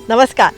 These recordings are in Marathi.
नमस्कार.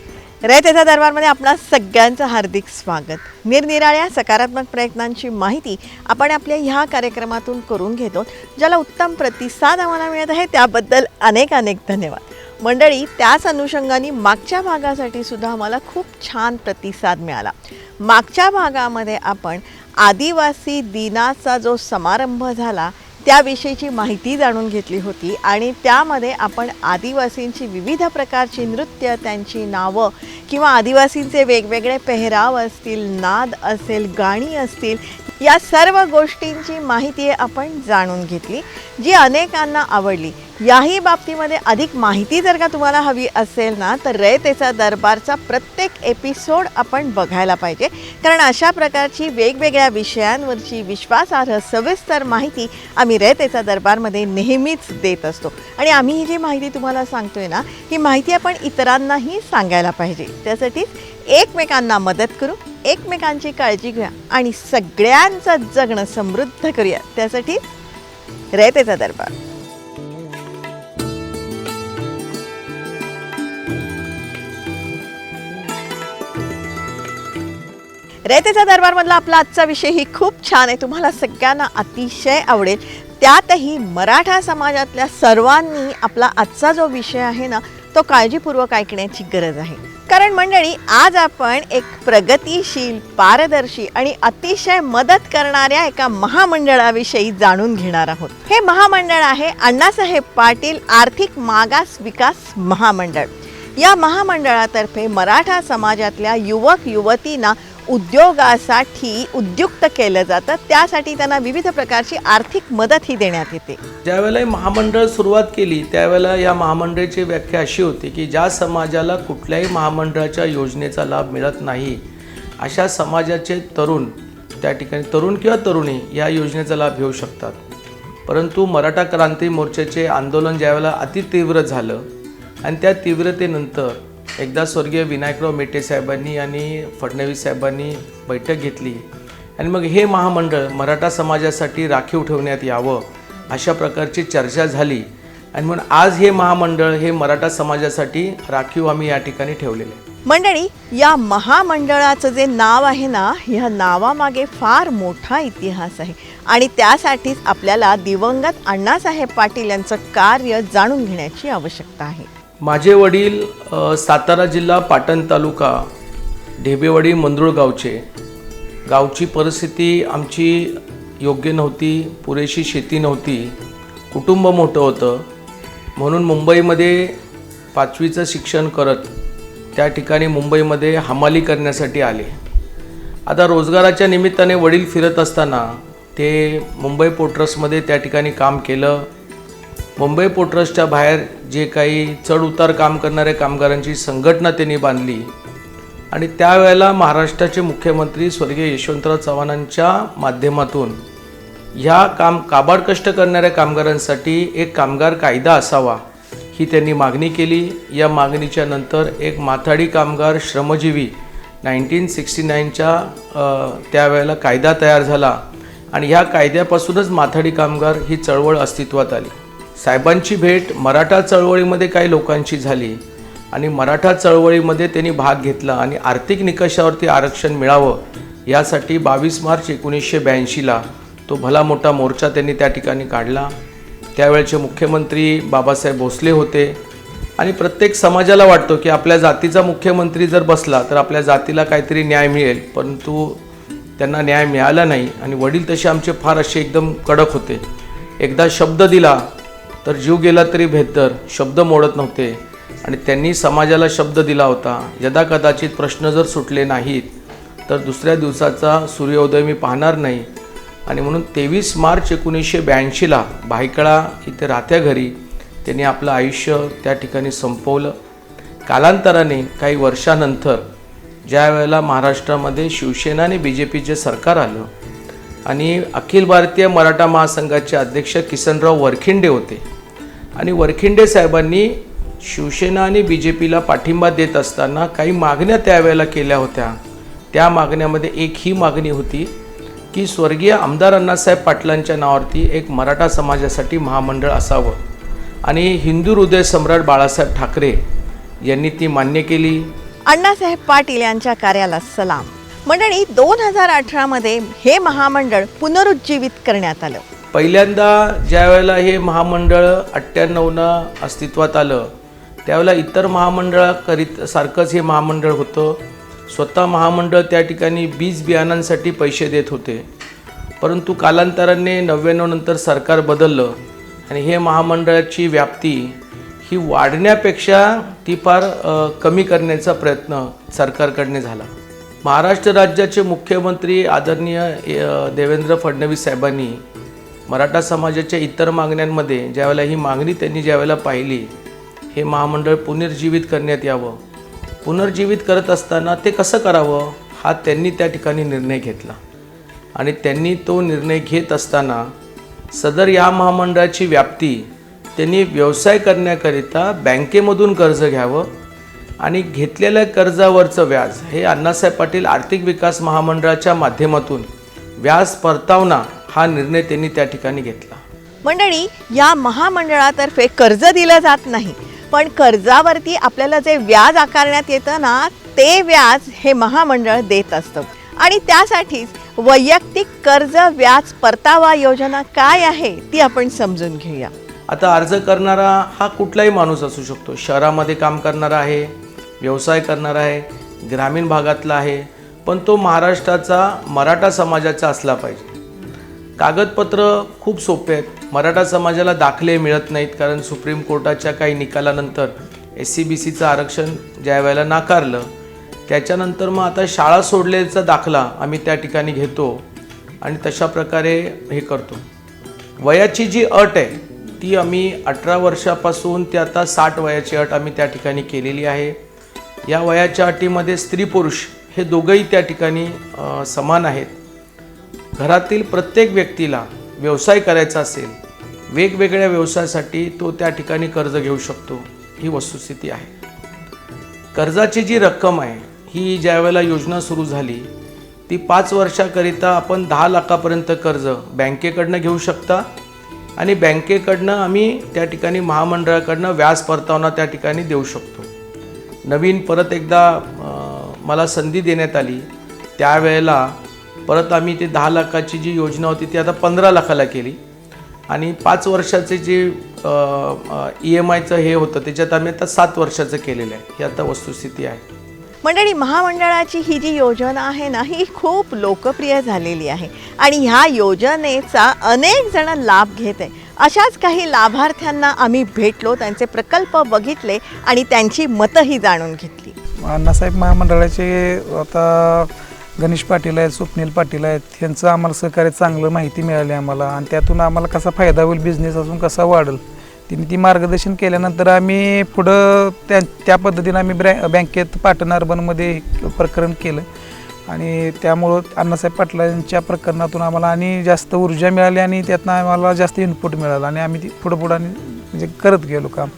रयतेचा दरबारमध्ये आपणा सगळ्यांचं हार्दिक स्वागत. निरनिराळ्या सकारात्मक प्रयत्नांची माहिती आपण आपल्या ह्या कार्यक्रमातून करून घेतो, ज्याला उत्तम प्रतिसाद आम्हाला मिळत आहे. त्याबद्दल अनेक अनेक धन्यवाद. मंडळी, त्याच अनुषंगाने मागच्या भागासाठी सुद्धा आम्हाला खूप छान प्रतिसाद मिळाला. मागच्या भागामध्ये आपण आदिवासी दिनाचा जो समारंभ झाला त्याविषयीची माहिती जाणून घेतली होती आणि त्यामध्ये आपण आदिवासींची विविध प्रकारची नृत्य, त्यांची नावं किंवा आदिवासींचे वेगवेगळे पेहराव असतील, नाद असेल, गाणी असतील, या सर्व गोष्टींची माहिती आपण जाणून घेतली, जी अनेकांना आवडली. याही बाबतीमध्ये अधिक माहिती जर का तुम्हाला हवी असेल ना, तर रयतेचा दरबारचा प्रत्येक एपिसोड आपण बघायला पाहिजे, कारण अशा प्रकारची वेगवेगळ्या विषयांवरची विश्वासार्ह सविस्तर माहिती आम्ही रयतेचा दरबारमध्ये नेहमीच देत असतो. आणि आम्ही ही जी माहिती तुम्हाला सांगतोय ना, ही माहिती आपण इतरांनाही सांगायला पाहिजे. त्यासाठीच एकमेकांना मदत करू, एकमेकांची काळजी घ्या आणि सगळ्यांचं जगणं समृद्ध करूया. त्यासाठी रयतेचा दरबार. रयतेचा दरबारमधला आपला आजचा विषय ही खूप छान आहे, तुम्हाला सगळ्यांना अतिशय आवडेल. त्यातही मराठा समाजातल्या सर्वांनी आपला आजचा जो विषय आहे ना, तो काळजीपूर्वक ऐकण्याची गरज आहे. कारण मंडळी, आज आपण एक प्रगतिशील, पारदर्शी आणि अतिशय मदत करणाऱ्या एका महामंडळाविषयी जाणून घेणार आहोत. हे महामंडळ आहे अण्णासाहेब पाटील आर्थिक मागास विकास महामंडळ. या महामंडळातर्फे मराठा समाजातल्या युवक युवतींना उद्योगासाठी उद्युक्त केलं जातं. त्यासाठी त्यांना विविध प्रकारची आर्थिक मदत ही देण्यात येते. ज्यावेळेला महामंडळ सुरुवात केली त्यावेळेला या महामंडळाची व्याख्या अशी होती की ज्या समाजाला कुठल्याही महामंडळाच्या योजनेचा लाभ मिळत नाही, अशा समाजाचे तरुण त्या ठिकाणी, तरुण किंवा तरुणी, या योजनेचा लाभ घेऊ शकतात. परंतु मराठा क्रांती मोर्चाचे आंदोलन ज्यावेळेला अतितीव्र झालं आणि त्या तीव्रतेनंतर एकदा स्वर्गीय विनायकराव मेटे साहेबांनी आणि फडणवीस साहेबांनी बैठक घेतली आणि मग हे महामंडळ मराठा समाजासाठी राखीव ठेवण्यात यावं अशा प्रकारची चर्चा झाली आणि म्हणून आज हे महामंडळ हे मराठा समाजासाठी राखीव आम्ही या ठिकाणी ठेवलेले आहे. मंडळी, या महामंडळाचं जे नाव आहे ना, ह्या नावामागे फार मोठा इतिहास आहे आणि त्यासाठीच आपल्याला दिवंगत अण्णासाहेब पाटील यांचं कार्य जाणून घेण्याची आवश्यकता आहे. माझे वडील सातारा जिल्हा पाटण तालुका ढेबेवाडी मंदरुळ गावची परिस्थिती आमची योग्य नव्हती, पुरेशी शेती नव्हती, कुटुंब मोठं होतं, म्हणून मुंबईमध्ये 5वीचं शिक्षण करत त्या ठिकाणी मुंबईमध्ये हमाली करण्यासाठी आले. आता रोजगाराच्या निमित्ताने वडील फिरत असताना ते मुंबई पोर्ट ट्रस्टमध्ये त्या ठिकाणी काम केलं. मुंबई पोर्ट ट्रस्टच्या बाहेर जे काही चढ उतार काम करणाऱ्या कामगारांची संघटना त्यांनी बांधली आणि त्यावेळेला महाराष्ट्राचे मुख्यमंत्री स्वर्गीय यशवंतराव चव्हाणांच्या माध्यमातून ह्या काबाड कष्ट करणाऱ्या कामगारांसाठी एक कामगार कायदा असावा ही त्यांनी मागणी केली. या मागणीच्या नंतर एक माथाडी कामगार श्रमजीवी 1969च्या त्यावेळेला कायदा तयार झाला आणि ह्या कायद्यापासूनच माथाडी कामगार ही चळवळ अस्तित्वात आली. साहेबांची भेट मराठा चळवळीमध्ये काही लोकांची झाली आणि मराठा चळवळीमध्ये त्यांनी भाग घेतला आणि आर्थिक निकषावरती आरक्षण मिळावं यासाठी 22 मार्च 1982ला तो भला मोठा मोर्चा त्यांनी त्या ठिकाणी काढला. त्यावेळेचे मुख्यमंत्री बाबासाहेब भोसले होते आणि प्रत्येक समाजाला वाटतो की आपल्या जातीचा मुख्यमंत्री जर बसला तर आपल्या जातीला काहीतरी न्याय मिळेल, परंतु त्यांना न्याय मिळाला नाही आणि वडील तसे आमचे फार असे एकदम कडक होते. एकदा शब्द दिला तर जीव गेला तरी बेहतर, शब्द मोडत नव्हते आणि त्यांनी समाजाला शब्द दिला होता, यदा कदाचित प्रश्न जर सुटले नाहीत तर दुसऱ्या दिवसाचा सूर्योदय मी पाहणार नाही. आणि म्हणून 23 मार्च 1982ला भायखळा इथे राहत्या घरी त्यांनी आपलं आयुष्य त्या ठिकाणी संपवलं. कालांतराने काही वर्षानंतर ज्या वेळेला महाराष्ट्रामध्ये शिवसेना आणि BJPचे सरकार आलं आणि अखिल भारतीय मराठा महासंघाचे अध्यक्ष किसनराव वरखिंडे होते आणि वरखिंडे साहेबांनी शिवसेना आणि BJPला पाठिंबा देत असताना काही मागण्या त्यावेळेला केल्या होत्या. त्या मागण्यामध्ये एक ही मागणी होती की स्वर्गीय आमदार अण्णासाहेब पाटलांच्या नावावरती एक मराठा समाजासाठी महामंडळ असावं आणि हिंदू हृदय सम्राट बाळासाहेब ठाकरे यांनी ती मान्य केली. अण्णासाहेब पाटील यांच्या कार्याला सलाम. मंडळी 2018 मध्ये हे महामंडळ पुनरुज्जीवित करण्यात आलं. पहिल्यांदा ज्या वेळेला हे महामंडळ 98नं अस्तित्वात आलं त्यावेळेला इतर महामंडळाकरिता सारखंच हे महामंडळ होतं. स्वतः महामंडळ त्या ठिकाणी बीज बियाणांसाठी पैसे देत होते. परंतु कालांतराने 99 नंतर सरकार बदललं आणि हे महामंडळाची व्याप्ती ही वाढण्यापेक्षा ती फार कमी करण्याचा प्रयत्न सरकारकडने झाला. महाराष्ट्र राज्याचे मुख्यमंत्री आदरणीय देवेंद्र फडणवीस साहेबांनी मराठा समाजाच्या इतर मागण्यांमध्ये ज्यावेळेला ही मागणी त्यांनी ज्यावेळेला पाहिली हे महामंडळ पुनर्जीवित करण्यात यावं. पुनर्जीवित करत असताना ते कसं करावं हा त्यांनी त्या ठिकाणी निर्णय घेतला आणि त्यांनी तो निर्णय घेत असताना सदर या महामंडळाची व्याप्ती त्यांनी व्यवसाय करण्याकरिता बँकेमधून कर्ज घ्यावं आणि घेतलेल्या कर्जावरचं व्याज हे अण्णासाहेब पाटील आर्थिक विकास महामंडळाच्या माध्यमातून व्याज परतावना हा निर्णय त्यांनी त्या ठिकाणी घेतला. मंडळी, या महामंडळातर्फे कर्ज दिलं जात नाही, पण कर्जावरती आपल्याला जे व्याज आकारण्यात येतं ना ते व्याज हे महामंडळ देत असतं. आणि त्यासाठीच वैयक्तिक कर्ज व्याज परतावा योजना काय आहे ती आपण समजून घेऊया. आता अर्ज करणारा हा कुठलाही माणूस असू शकतो. शहरामध्ये काम करणारा आहे, व्यवसाय करणारा आहे, ग्रामीण भागातला आहे, पण तो महाराष्ट्राचा मराठा समाजाचा असला पाहिजे. कागदपत्र खूप सोपे आहेत. मराठा समाजाला दाखले मिळत नाहीत कारण सुप्रीम कोर्टाच्या काही निकालानंतर SC-BCचं आरक्षण ज्या वेळेला नाकारलं त्याच्यानंतर मग आता शाळा सोडल्याचा दाखला आम्ही त्या ठिकाणी घेतो आणि तशा प्रकारे हे करतो. वयाची जी अट आहे ती आम्ही 18 वर्षापासून ते आता 60 वयाची अट आम्ही त्या ठिकाणी केलेली आहे. या वयाच्या अटीमध्ये स्त्री पुरुष हे दोघंही त्या ठिकाणी समान आहेत. घरातील प्रत्येक व्यक्तीला व्यवसाय करायचा असेल वेगवेगळ्या व्यवसायासाठी तो त्या ठिकाणी कर्ज घेऊ शकतो ही वस्तुस्थिती आहे. कर्जाची जी रक्कम आहे ही ज्या वेळेला योजना सुरू झाली ती 5 वर्षाकरिता आपण 10 लाखापर्यंत कर्ज बँकेकडनं घेऊ शकता आणि बँकेकडनं आम्ही त्या ठिकाणी महामंडळाकडनं व्याज परतावना त्या ठिकाणी देऊ शकतो. नवीन परत एकदा मला संधी देण्यात आली त्यावेळेला परत आम्ही ते 10 लाखाची जी योजना होती ती आता 15 लाखाला केली आणि 5 वर्षाचे जे EMIचं हे होतं त्याच्यात आम्ही आता 7 वर्षाचं केलेलं आहे. ही आता वस्तुस्थिती आहे. मंडळी, महामंडळाची ही जी योजना आहे ना ही खूप लोकप्रिय झालेली आहे आणि ह्या योजनेचा अनेक जण लाभ घेत आहे. अशाच काही लाभार्थ्यांना आम्ही भेटलो, त्यांचे प्रकल्प बघितले आणि त्यांची मतंही जाणून घेतली. अण्णासाहेब महामंडळाचे आता गणेश पाटील आहेत, स्वप्नील पाटील आहेत, ह्यांचं आम्हाला सहकार्य चांगलं माहिती मिळाली आम्हाला आणि त्यातून आम्हाला कसा फायदा होईल, बिझनेस अजून कसा वाढेल ती मार्गदर्शन केल्यानंतर आम्ही पुढं त्या पद्धतीनं आम्ही बँकेत पाटण अर्बनमध्ये प्रकरण केलं आणि त्यामुळं अण्णासाहेब पाटलांच्या प्रकरणातून आम्हाला आणि जास्त ऊर्जा मिळाली आणि त्यातनं आम्हाला जास्त इनपुट मिळालं आणि आम्ही ती पुढं आणि म्हणजे करत गेलो काम,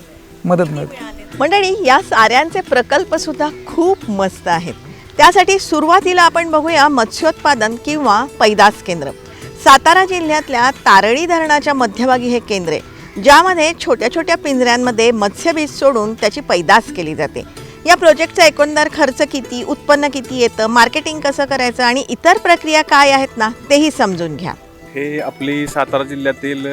मदत मिळते. मंडळी, या साऱ्यांचे प्रकल्पसुद्धा खूप मस्त आहेत. त्यासाठी सुरुवातीला आपण बघूया मत्स्योत्पादन किंवा पैदास केंद्र. सातारा जिल्ह्यातल्या तारळी धरणाच्या मध्यभागी हे केंद्र आहे ज्यामध्ये छोट्या छोट्या पिंजऱ्यांमध्ये मत्स्यबीज सोडून त्याची पैदास केली जाते. या प्रोजेक्टचा एकंदर खर्च किती, उत्पन्न किती येतं, मार्केटिंग कसं करायचं आणि इतर प्रक्रिया काय आहेत ना तेही समजून घ्या. हे आपली सातारा जिल्ह्यातील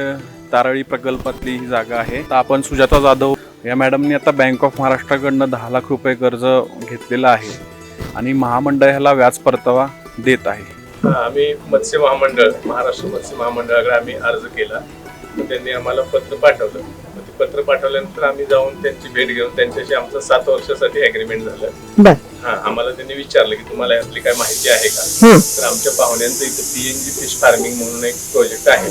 तारळी प्रकल्पातली ही जागा आहे. तर आपण सुजाता जाधव या मॅडमनी आता बँक ऑफ महाराष्ट्राकडनं 10 लाख रुपये कर्ज घेतलेलं आहे आणि महामंडळ ह्याला व्याज परतावा देत आहे. आम्ही मत्स्य महामंडळ, महाराष्ट्र मत्स्य महामंडळाकडे आम्ही अर्ज केला. मग त्यांनी आम्हाला पत्र पाठवलं. मग ते पत्र पाठवल्यानंतर आम्ही जाऊन त्यांची भेट घेऊन त्यांच्याशी आमचं 7 वर्षासाठी ॲग्रीमेंट झालं. आम्हाला त्यांनी विचारलं की तुम्हाला यातली काय माहिती आहे का. तर आमच्या पाहुण्यांचं इथं PNG फिश फार्मिंग म्हणून एक प्रोजेक्ट आहे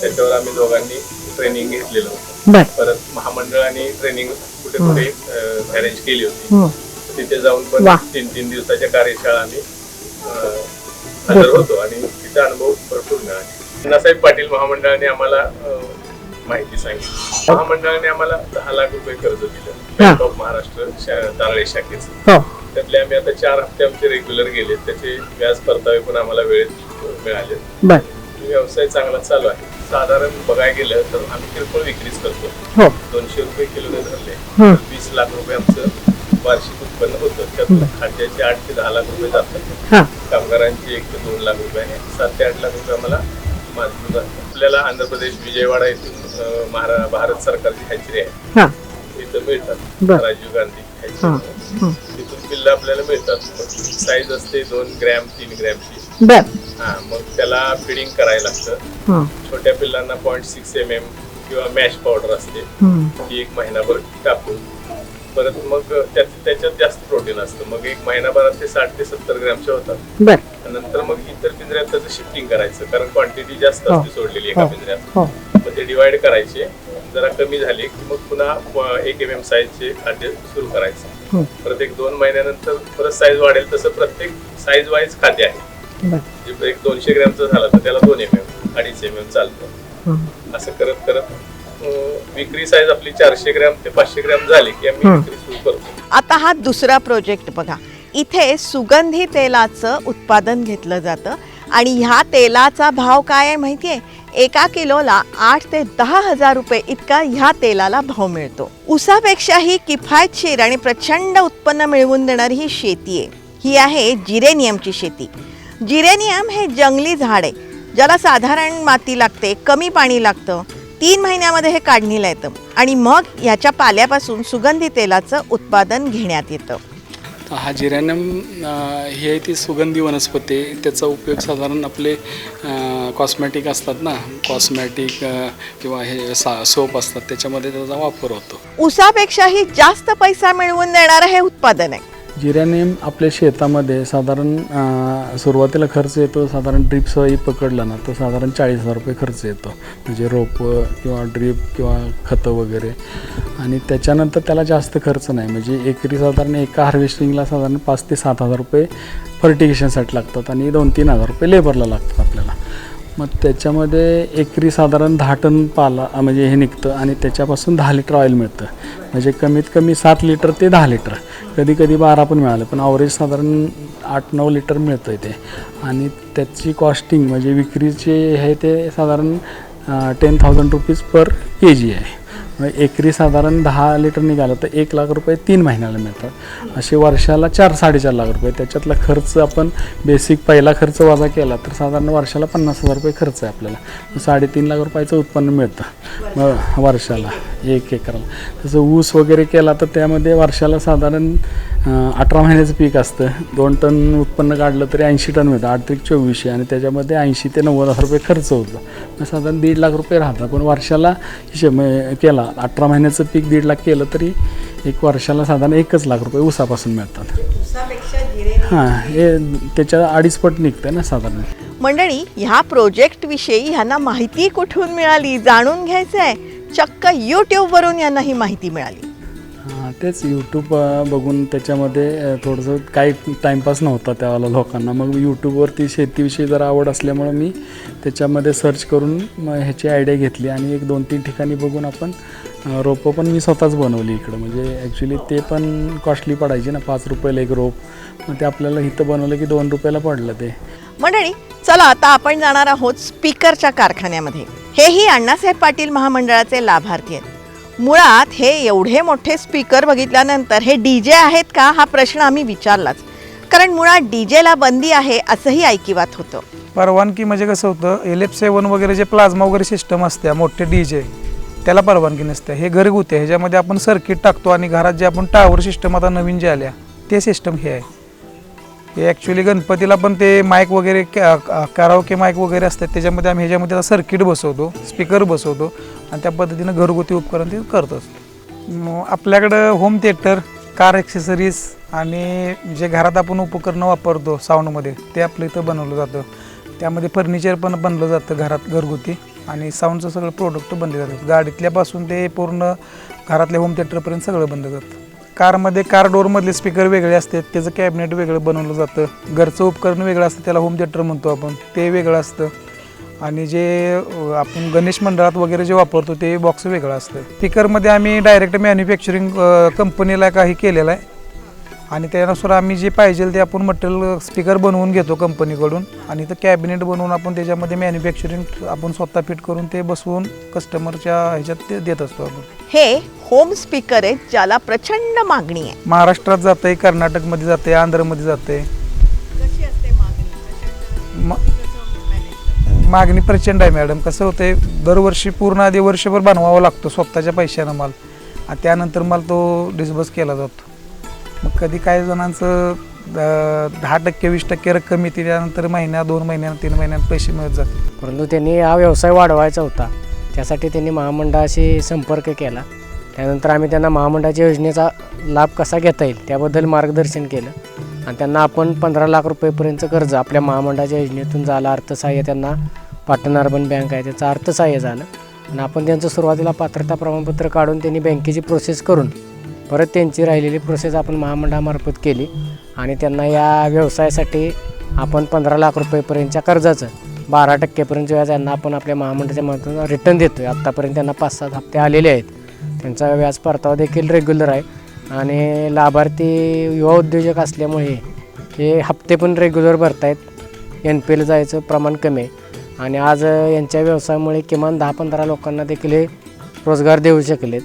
त्याच्यावर आम्ही दोघांनी ट्रेनिंग घेतलेलं होतं. परत महामंडळाने ट्रेनिंग कुठे कुठे अरेंज केली होती. तिथे जाऊन पण 3 दिवसाच्या कार्यशाळा आम्ही हजर होतो आणि तिचा अनुभव भरपूर मिळाला. अण्णासाहेब पाटील महामंडळाने आम्हाला माहिती सांगितली. महामंडळाने आम्हाला 10 लाख रुपये कर्ज दिलं बँक ऑफ महाराष्ट्र तारळी शाखेचं. त्यातले आम्ही आता 4 हप्ते आमचे रेग्युलर गेले, त्याचे व्याज परतावे पण आम्हाला वेळेत मिळाले. व्यवसाय चांगला चालू आहे. साधारण बघायला गेलं तर आम्ही किरकोळ विक्रीच करतो. 200 रुपये किलोने धरले 20 लाख रुपये आमचं वार्षिक उत्पन्न होतं. त्यातून खाद्याचे 8 ते 10 लाख रुपये जातात, कामगारांचे 1 ते 2 लाख रुपये आणि 7 ते 8 लाख रुपये आम्हाला माजून जातात. आपल्याला आंध्र प्रदेश विजयवाडा येथून भारत सरकारची हॅचरी आहे, इथं मिळतात. राजीव गांधी हॅचरी, तिथून पिल्लं आपल्याला मिळतात. साईज असते 2 ग्रॅम 3 ग्रॅमची. मग त्याला फिडिंग करायला लागतं. छोट्या पिल्लांना 0.6 mm किंवा मॅश पावडर असते, ती 1 महिनाभर टाकून परत मग त्याच्यात जास्त प्रोटीन असतं. मग 1 महिनाभरात ते 60 ते 70 ग्रॅमचे होतात. नंतर मग इतर पिंजऱ्यात त्याचं शिफ्टिंग करायचं, कारण क्वांटिटी जास्त असते सोडलेली एका पिंजऱ्यात. मग ते डिवाइड करायचे, जरा कमी झाले की मग पुन्हा 1 mm साईजचे खाद्य सुरू करायचं. परत 1-2 महिन्यानंतर परत साईज वाढेल तसं प्रत्येक साईज वाईज खाद्य आहे. म्हणजे 200 ग्रॅमचं झालं तर त्याला 2 mm 2.5 mm चालतं. असं करत करत विक्री साईज आपली 400 ग्रॅम ते 500 ग्रॅम झाली की आम्ही विक्री सुरू करतो. आता हा दुसरा प्रोजेक्ट बघा. इथे सुगंधी तेलाचं उत्पादन घेतलं जातं आणि ह्या तेलाचा भाव काय आहे माहिती आहे? 1 किलोला 8 ते 10 हजार रुपये इतका ह्या तेलाला भाव मिळतो. ऊसापेक्षाही किफायतशीर आणि प्रचंड उत्पन्न मिळवून देणारी ही शेती आहे. ही आहे जिरेनियमची शेती. जिरेनियम हे जंगली झाड आहे, ज्याला साधारण माती लागते, कमी पाणी लागतं. 3 महिन्यामध्ये हे काढणीला येतं आणि मग ह्याच्या पाल्यापासून सुगंधी तेलाचं उत्पादन घेण्यात येतं. हा जिरेनियम ही आहे ती सुगंधी वनस्पती. त्याचा उपयोग साधारण आपले कॉस्मॅटिक असतात ना, कॉस्मॅटिक किंवा हे सोप असतात, त्याच्यामध्ये त्याचा वापर होतो. ऊसापेक्षाही जास्त पैसा मिळवून देणारं हे उत्पादन आहे. जिरेनियम आपल्या शेतामध्ये साधारण सुरुवातीला खर्च येतो, साधारण ड्रीपसही पकडला ना तर साधारण 40,000 रुपये खर्च येतो, म्हणजे रोपं किंवा ड्रीप किंवा खतं वगैरे. आणि त्याच्यानंतर त्याला जास्त खर्च नाही, म्हणजे एकरी साधारण एका हार्वेस्टिंगला साधारण 5 ते 7 हजार रुपये फर्टिगेशनसाठी लागतात आणि 2-3 हजार रुपये लेबरला लागतात आपल्याला. मग त्याच्यामध्ये एकरी साधारण 10 टन पाला म्हणजे हे निघतं आणि त्याच्यापासून 10 लिटर ऑइल मिळतं. म्हणजे कमीत कमी 7 लिटर ते 10 लिटर, कधी कधी 12 पण मिळालं, पण ॲव्हरेज साधारण 8-9 लिटर मिळतं आहे ते. आणि त्याची कॉस्टिंग म्हणजे विक्रीचे आहे ते साधारण 10,000 रुपीज पर kg आहे. एकरी साधारण 10 लिटर निघालं तर 1 लाख रुपये 3 महिन्याला मिळतात. असे वर्षाला 4-4.5 लाख रुपये. त्याच्यातला खर्च आपण बेसिक पहिला खर्च वजा केला तर साधारण वर्षाला 50,000 रुपये खर्च आहे आपल्याला. 3.5 लाख रुपयाचं उत्पन्न मिळतं मग वर्षाला 1 एकराला. तसं ऊस वगैरे केला तर त्यामध्ये वर्षाला साधारण 18 महिन्याचं पीक असतं. 2 टन उत्पन्न काढलं तरी 80 टन मिळतं, 8-24 आणि त्याच्यामध्ये 80 ते 90,000 रुपये खर्च होतो. मग साधारण 1.5 लाख रुपये राहतात. पण वर्षाला हिशेब केला 18 महिन्याचं पीक 1.5 लाख केलं तरी एक वर्षाला साधारण 1 लाख रुपये ऊसापासून मिळतात. हां, हे त्याच्या 2.5 पट निघतं ना साधारण. मंडळी, ह्या प्रोजेक्टविषयी ह्यांना माहिती कुठून मिळाली जाणून घ्यायचं आहे. चक्क यूट्यूबवरून यांना ही माहिती मिळाली. तेच यूट्यूब बघून त्याच्यामध्ये थोडंसं काही टाईमपास नव्हता त्यावेळेला लोकांना. मग यूट्यूबवरती शेतीविषयी जरा आवड असल्यामुळं मी त्याच्यामध्ये सर्च करून मग ह्याची आयडिया घेतली आणि 1-2-3 ठिकाणी बघून आपण रोपं पण मी स्वतःच बनवली इकडं. म्हणजे ॲक्च्युली ते पण कॉस्टली पडायची ना, 5 रुपयाला एक रोप. मग ते आपल्याला इथं बनवलं की 2 रुपयाला पडलं ते. मंडळी, चला आता आपण जाणार आहोत स्पीकरच्या कारखान्यामध्ये. हेही अण्णासाहेब पाटील महामंडळाचे लाभार्थी आहेत. मुळात हे एवढे मोठे स्पीकर बघितल्यानंतर हे DJ आहेत का हा प्रश्न आम्ही विचारलाच, कारण मुळात DJला बंदी आहे असंही ऐकिवात होतं. परवानगी म्हणजे कसं होतं, LF7 वगैरे जे प्लाझ्मा वगैरे सिस्टम असते मोठे DJ, त्याला परवानगी नसते. हे घरगुती आहे, ह्याच्यामध्ये आपण सर्किट टाकतो आणि घरात जे आपण टावर सिस्टम आता नवीन जे आल्या ते सिस्टम हे आहे. हे ॲक्च्युली गणपतीला पण ते माईक वगैरे कराओके माईक वगैरे असतात, त्याच्यामध्ये आम्ही ह्याच्यामध्ये आता सर्किट बसवतो, स्पीकर बसवतो आणि त्या पद्धतीनं घरगुती उपकरण ते करतो. आपल्याकडं होम थिएटर, कार ॲक्सेसरीज आणि जे घरात आपण उपकरणं वापरतो साऊंडमध्ये ते आपलं इथं बनवलं जातं. त्यामध्ये फर्निचर पण बनलं जातं घरात घरगुती आणि साऊंडचं सगळं प्रोडक्ट बनले जातात. गाडीतल्यापासून ते पूर्ण घरातल्या होम थिएटरपर्यंत सगळं बनलं जातं. कारमध्ये कार डोअरमधले स्पीकर वेगळे असतात, त्याचं कॅबिनेट वेगळं बनवलं जातं. घरचं उपकरण वेगळं असतं, त्याला होम थिएटर म्हणतो आपण, ते वेगळं असतं. आणि जे आपण गणेश मंडळात वगैरे जे वापरतो ते बॉक्स वेगळं असतं. स्पीकरमध्ये आम्ही डायरेक्ट मॅन्युफॅक्चरिंग कंपनीला काही केलेलं आहे आणि त्यानुसार आम्ही जे पाहिजे ते आपण मटेरियल स्पीकर बनवून घेतो कंपनीकडून आणि ते कॅबिनेट बनवून आपण त्याच्यामध्ये मॅन्युफॅक्चरिंग आपण स्वतः फिट करून ते बसवून कस्टमरच्या ह्याच्यात ते देत असतो आपण. हे होम स्पीकर आहेत ज्याला प्रचंड मागणी आहे. महाराष्ट्रात जाते, कर्नाटकमध्ये जाते, आंध्रमध्ये जाते. मागणी प्रचंड आहे मॅडम. कसं होतंय दरवर्षी पूर्ण आधी वर्षभर बनवावा लागतो स्वतःच्या पैशानं माल आणि त्यानंतर माल तो डिस्बर्स केला जातो. मग कधी काही जणांचं 10% 20% रक्कम येते, त्यानंतर महिन्या 2 महिन्यानं 3 महिन्यानं पैसे मिळत जातात. परंतु त्यांनी हा व्यवसाय वाढवायचा होता, त्यासाठी त्यांनी महामंडळाशी संपर्क केला. त्यानंतर आम्ही त्यांना महामंडळाच्या योजनेचा लाभ कसा घेता येईल त्याबद्दल मार्गदर्शन केलं आणि त्यांना आपण 15 लाख रुपयेपर्यंतचं कर्ज आपल्या महामंडळाच्या योजनेतून झालं. अर्थसहाय्य त्यांना पाटण अर्बन बँक आहे त्याचं अर्थसहाय्य झालं आणि आपण त्यांचं सुरुवातीला पात्रता प्रमाणपत्र काढून त्यांनी बँकेची प्रोसेस करून परत त्यांची राहिलेली प्रोसेस आपण महामंडळामार्फत केली आणि त्यांना या व्यवसायासाठी आपण 15 लाख रुपयेपर्यंतच्या कर्जाचं 12% व्याज यांना आपण आपल्या महामंडळाच्या माध्यमातून रिटर्न देतो आहे. आत्तापर्यंत त्यांना 5-7 हप्ते आलेले आहेत. त्यांचा व्याज परतावा देखील रेग्युलर आहे आणि लाभार्थी युवा उद्योजक असल्यामुळे हे हप्ते पण रेग्युलर भरतायत. NPL जायचं प्रमाण कमी आहे आणि आज यांच्या व्यवसायामुळे किमान 10-15 लोकांना देखील हे रोजगार देऊ शकलेत.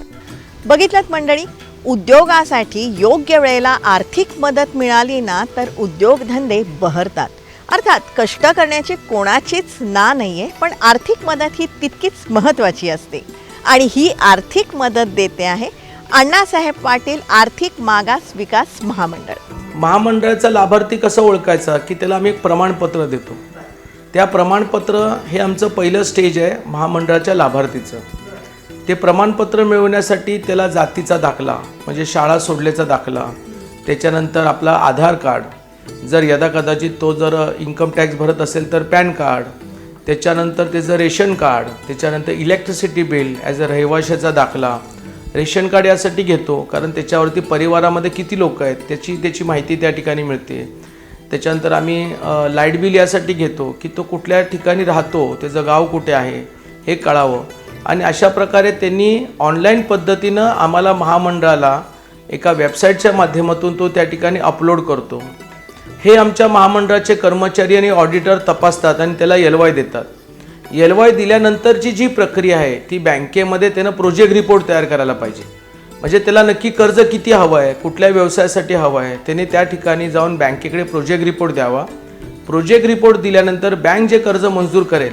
बघितलं मंडळी, उद्योगासाठी योग्य वेळेला आर्थिक मदत मिळाली ना तर उद्योगधंदे बहरतात. अर्थात कष्ट करण्याची कोणाचीच ना नाही आहे, पण आर्थिक मदत ही तितकीच महत्त्वाची असते आणि ही आर्थिक मदत देते आहे अण्णासाहेब पाटील आर्थिक मागास विकास महामंडळ. महामंडळाचा लाभार्थी कसा ओळखायचा की त्याला आम्ही एक प्रमाणपत्र देतो. त्या प्रमाणपत्र हे आमचं पहिलं स्टेज आहे महामंडळाच्या लाभार्थीचं. ते प्रमाणपत्र मिळवण्यासाठी त्याला जातीचा दाखला म्हणजे शाळा सोडल्याचा दाखला, त्याच्यानंतर आपला आधार कार्ड, जर यदाकदाचित तो जर इन्कम टॅक्स भरत असेल तर पॅन कार्ड, त्याच्यानंतर त्याचं रेशन कार्ड, त्याच्यानंतर इलेक्ट्रिसिटी बिल ॲज अ रहिवाशाचा दाखला. रेशन कार्ड यासाठी घेतो कारण त्याच्यावरती परिवारामध्ये किती लोक आहेत त्याची माहिती त्या ठिकाणी मिळते. त्याच्यानंतर आम्ही लाईट बिल यासाठी घेतो की तो कुठल्या ठिकाणी राहतो, त्याचं गाव कुठे आहे हे कळावं आणि अशा प्रकारे त्यांनी ऑनलाईन पद्धतीनं आम्हाला महामंडळाला एका वेबसाईटच्या माध्यमातून तो त्या ठिकाणी अपलोड करतो. हे आमच्या महामंडळाचे कर्मचारी आणि ऑडिटर तपासतात आणि त्याला LY देतात. LY दिल्यानंतरची जी प्रक्रिया आहे ती बँकेमध्ये त्यानं प्रोजेक्ट रिपोर्ट तयार करायला पाहिजे. म्हणजे त्याला नक्की कर्ज किती हवं आहे, कुठल्या व्यवसायासाठी हवं आहे, त्याने त्या ठिकाणी जाऊन बँकेकडे प्रोजेक्ट रिपोर्ट द्यावा. प्रोजेक्ट रिपोर्ट दिल्यानंतर बँक जे कर्ज मंजूर करेल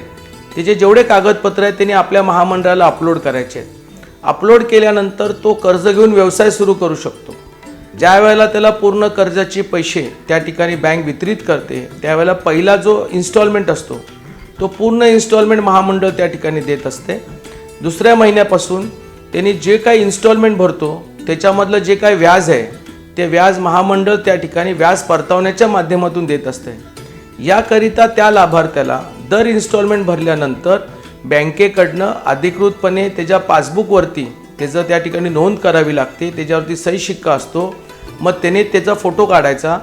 त्याचे जेवढे कागदपत्र आहेत त्यांनी आपल्या महामंडळाला अपलोड करायचे आहेत. अपलोड केल्यानंतर तो कर्ज घेऊन व्यवसाय सुरू करू शकतो. ज्या वेळेला त्याला पूर्ण कर्जाचे पैसे त्या ठिकाणी बँक वितरित करते त्यावेळेला पहिला जो इन्स्टॉलमेंट असतो तो पूर्ण इन्स्टॉलमेंट महामंडळ त्या ठिकाणी देत असते. दुसऱ्या महिन्यापासून त्यांनी जे काही इन्स्टॉलमेंट भरतो त्याच्यामधलं जे काही व्याज आहे ते व्याज महामंडळ त्या ठिकाणी व्याज परतावण्याच्या माध्यमातून देत असते. याकरिता त्या लाभार्थ्याला दर इन्स्टॉलमेंट भरल्यानंतर बँकेकडनं अधिकृतपणे त्याच्या पासबुकवरती त्याचं त्या ठिकाणी नोंद करावी लागते. त्याच्यावरती सही शिक्का असतो. मग त्याने त्याचा फोटो काढायचा,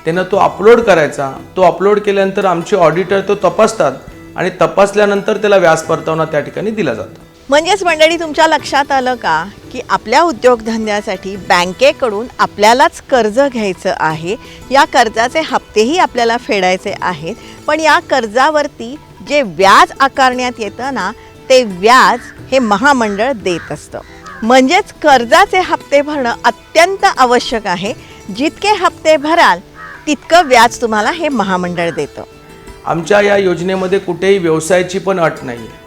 त्यानं तो अपलोड करायचा. तो अपलोड केल्यानंतर आमचे ऑडिटर तो तपासतात आणि तपासल्यानंतर त्याला व्याज परतावा त्या ठिकाणी दिला जातो. म्हणजेच मंडळी तुमच्या लक्षात आलं का की आपल्या उद्योगधंद्यासाठी बँकेकडून आपल्यालाच कर्ज घ्यायचं आहे. या कर्जाचे हप्तेही आपल्याला फेडायचे आहेत, पण या कर्जावरती जे व्याज आकारण्यात येतं ना ते व्याज हे महामंडळ देत असतं. म्हणजेच कर्जाचे हप्ते भरणं अत्यंत आवश्यक आहे. जितके हप्ते भराल तितकं व्याज तुम्हाला हे महामंडळ देतं. आमच्या या योजनेमध्ये कुठेही व्यवसायाची पण अट नाही आहे.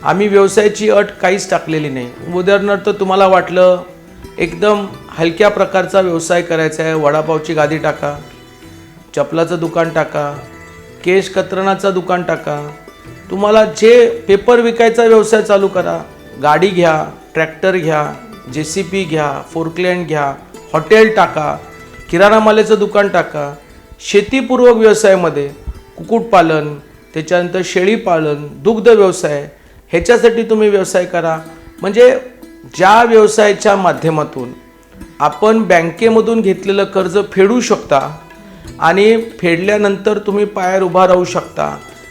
आम्ही व्यवसायाची अट काहीच टाकलेली नाही. उदाहरणार्थ तुम्हाला वाटलं एकदम हलक्या प्रकारचा व्यवसाय करायचा आहे, वडापावची गादी टाका, चपलाचं दुकान टाका, केश कतरणाचं दुकान टाका, तुम्हाला जे पेपर विकायचा व्यवसाय चालू करा, गाडी घ्या, ट्रॅक्टर घ्या, JCB घ्या, फोर्कलँड घ्या, हॉटेल टाका, किराणा मालाचं दुकान टाका, शेतीपूर्वक व्यवसायामध्ये कुक्कुटपालन, त्याच्यानंतर शेळीपालन, दुग्ध व्यवसाय ह्याच्यासाठी तुम्ही व्यवसाय करा. म्हणजे ज्या व्यवसायाच्या माध्यमातून आपण बँकेमधून घेतलेलं कर्ज फेडू शकता आणि फेडल्यानंतर तुम्ही पायावर उभा राहू शकता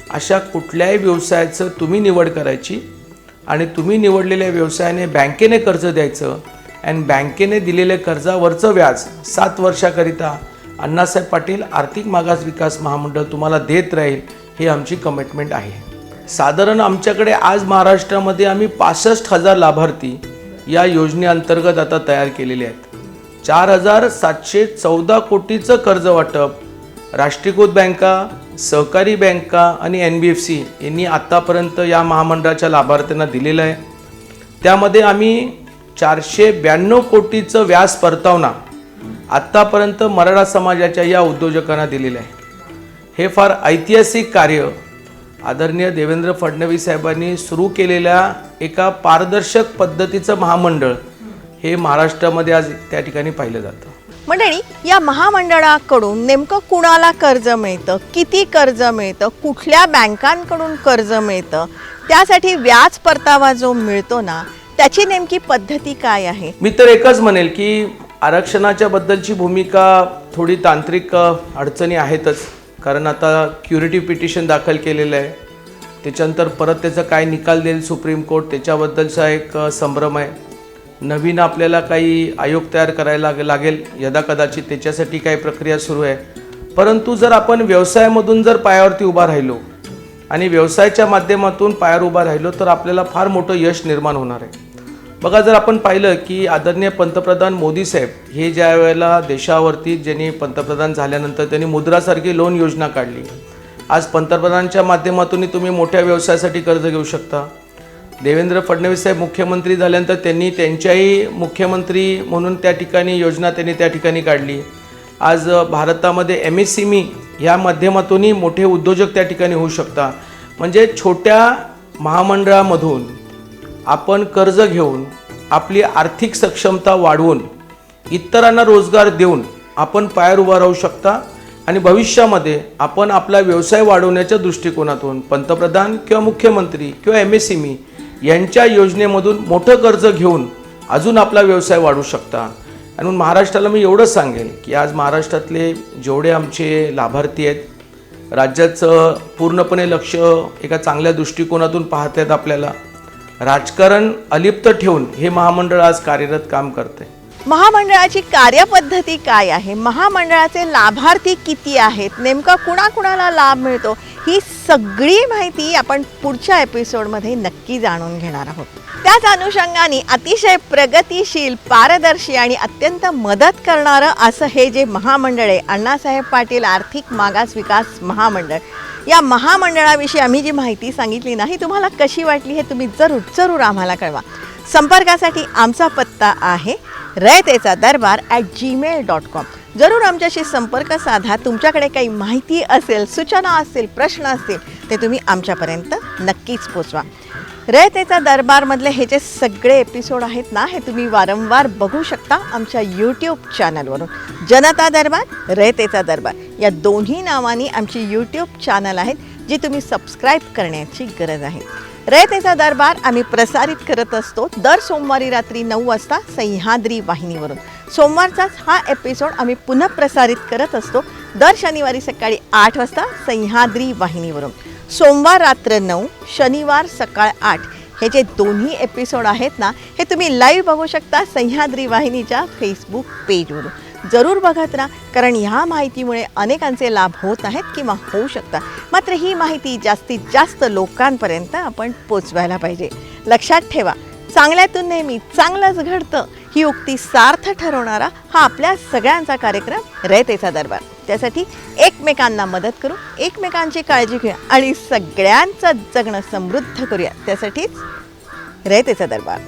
अशा कुठल्याही व्यवसायाचं तुम्ही निवड करायची आणि तुम्ही निवडलेल्या व्यवसायाने बँकेने कर्ज द्यायचं आणि बँकेने दिलेल्या कर्जावरचं व्याज 7 वर्षाकरिता अण्णासाहेब पाटील आर्थिक मागास विकास महामंडळ तुम्हाला देत राहील, हे आमची कमिटमेंट आहे. साधारण आमच्याकडे आज महाराष्ट्रामध्ये आम्ही 65,000 लाभार्थी या योजनेअंतर्गत आता तयार केलेले आहेत. 4,714 कोटीचं कर्ज वाटप राष्ट्रीयकृत बँका, सहकारी बँका आणि NBFC यांनी आत्तापर्यंत या महामंडळाच्या लाभार्थ्यांना दिलेलं आहे. त्यामध्ये आम्ही 492 कोटीचं व्याज परतावना आत्तापर्यंत मराठा समाजाच्या या उद्योजकांना दिलेलं आहे. हे फार ऐतिहासिक कार्य आदरणीय देवेंद्र फडणवीस साहेबांनी सुरू केलेल्या एका पारदर्शक पद्धतीचं महामंडळ हे महाराष्ट्रामध्ये आज त्या ठिकाणी पाहिलं जातं. मंडळी, या महामंडळाकडून नेमकं कुणाला कर्ज मिळतं, किती कर्ज मिळतं, कुठल्या बँकांकडून कर्ज मिळतं, त्यासाठी व्याज परतावा जो मिळतो ना, त्याची नेमकी पद्धती काय आहे? मी तर एकच म्हणेल की आरक्षणाच्या बद्दलची भूमिका थोडी तांत्रिक अडचणी आहेतच, कारण आता क्युरेटिव्ह पिटिशन दाखल केलेलं आहे. त्याच्यानंतर परत त्याचा काय निकाल देईल सुप्रीम कोर्ट, त्याच्याबद्दलचा एक संभ्रम आहे. नवीन आपल्याला काही आयोग तयार करायला लागेल यदाकदाचित, त्याच्यासाठी काही प्रक्रिया सुरू आहे. परंतु जर आपण व्यवसायामधून जर पायावरती उभा राहिलो आणि व्यवसायाच्या माध्यमातून पायावर उभा राहिलो तर आपल्याला फार मोठं यश निर्माण होणार आहे. बघा, जर आपण पाहिलं की आदरणीय पंतप्रधान मोदी साहेब हे ज्या वेळेला देशावरती ज्यांनी पंतप्रधान झाल्यानंतर त्यांनी मुद्रासारखी लोन योजना काढली. आज पंतप्रधानांच्या माध्यमातून तुम्ही मोठ्या व्यवसायासाठी कर्ज घेऊ शकता. देवेंद्र फडणवीस साहेब मुख्यमंत्री झाल्यानंतर त्यांनी त्यांच्याही मुख्यमंत्री म्हणून त्या ठिकाणी योजना त्यांनी त्या ठिकाणी काढली. आज भारतामध्ये MSME या माध्यमातूनही मोठे उद्योजक त्या ठिकाणी होऊ शकता. म्हणजे छोट्या महामंडळामधून आपण कर्ज घेऊन आपली आर्थिक सक्षमता वाढवून इतरांना रोजगार देऊन आपण पायावर उभा राहू शकता आणि भविष्यामध्ये आपण आपला व्यवसाय वाढवण्याच्या दृष्टिकोनातून पंतप्रधान किंवा मुख्यमंत्री किंवा MSME यांच्या योजनेमधून मोठं कर्ज घेऊन अजून आपला व्यवसाय वाढवू शकता. आणि म्हणून महाराष्ट्राला मी एवढंच सांगेल की आज महाराष्ट्रातले जेवढे आमचे लाभार्थी आहेत, राज्याचं पूर्णपणे लक्ष एका चांगल्या दृष्टिकोनातून पाहत आहेत. आपल्याला राजकारण अलिप्त ठेवून हे महामंडळ आज कार्यरत काम करते. महामंडळाची कार्यपद्धती काय आहे, महामंडळाचे लाभार्थी किती आहेत, नेमका कुणाकुणाला लाभ मिळतो, ही सगळी माहिती आपण पुढच्या एपिसोडमध्ये नक्की जाणून घेणार आहोत. त्याच अनुषंगाने अतिशय प्रगतिशील, पारदर्शी आणि अत्यंत मदत करणारं असं हे जे महामंडळ आहे, अण्णासाहेब पाटील आर्थिक मागास विकास महामंडळ, या महामंडळाविषयी आम्ही जी माहिती सांगितली ना, ही तुम्हाला कशी वाटली हे तुम्ही जरूर आम्हाला कळवा. संपर्कासाठी आमचा पत्ता आहे raytecha.darbar@gmail.com. जरूर आमच्याशी संपर्क साधा. तुमच्याकडे काही माहिती असेल, सूचना असतील, प्रश्न असतील, ते तुम्ही आमच्यापर्यंत नक्कीच पोचवा. रयतेचा दरबारमधले हे जे सगळे एपिसोड आहेत ना, हे तुम्ही वारंवार बघू शकता आमच्या यूट्यूब चॅनलवरून. जनता दरबार, रयतेचा दरबार या दोन्ही नावांनी आमची यूट्यूब चॅनल आहेत, जी तुम्ही सबस्क्राईब करण्याची गरज आहे. रयतेचा दरबार आम्ही प्रसारित करत असतो दर सोमवारी रात्री 9 वाजता सह्याद्री वाहिनीवरून. सोमवारचाच हा एपिसोड आम्ही पुन्हा प्रसारित करत असतो दर शनिवारी सकाळी 8 वाजता सह्याद्री वाहिनीवरून. सोमवार रात्र 9, शनिवार सकाळ 8 हे जे दोन्ही एपिसोड आहेत ना, हे तुम्ही लाईव्ह बघू शकता सह्याद्री वाहिनीच्या फेसबुक पेजवरून. जरूर बघत राहा, कारण ह्या माहितीमुळे अनेकांचे लाभ होत आहेत किंवा होऊ शकतात. मात्र ही माहिती जास्तीत जास्त लोकांपर्यंत आपण पोचवायला पाहिजे. लक्षात ठेवा, चांगल्यातून नेहमी चांगलंच घडतं ही उक्ती सार्थ ठरवणारा हा आपल्या सगळ्यांचा कार्यक्रम रयतेचा दरबार. त्यासाठी एकमेकांना मदत करू, एकमेकांची काळजी घेऊया आणि सगळ्यांचं जगणं समृद्ध करूया. त्यासाठीच रयतेचा दरबार.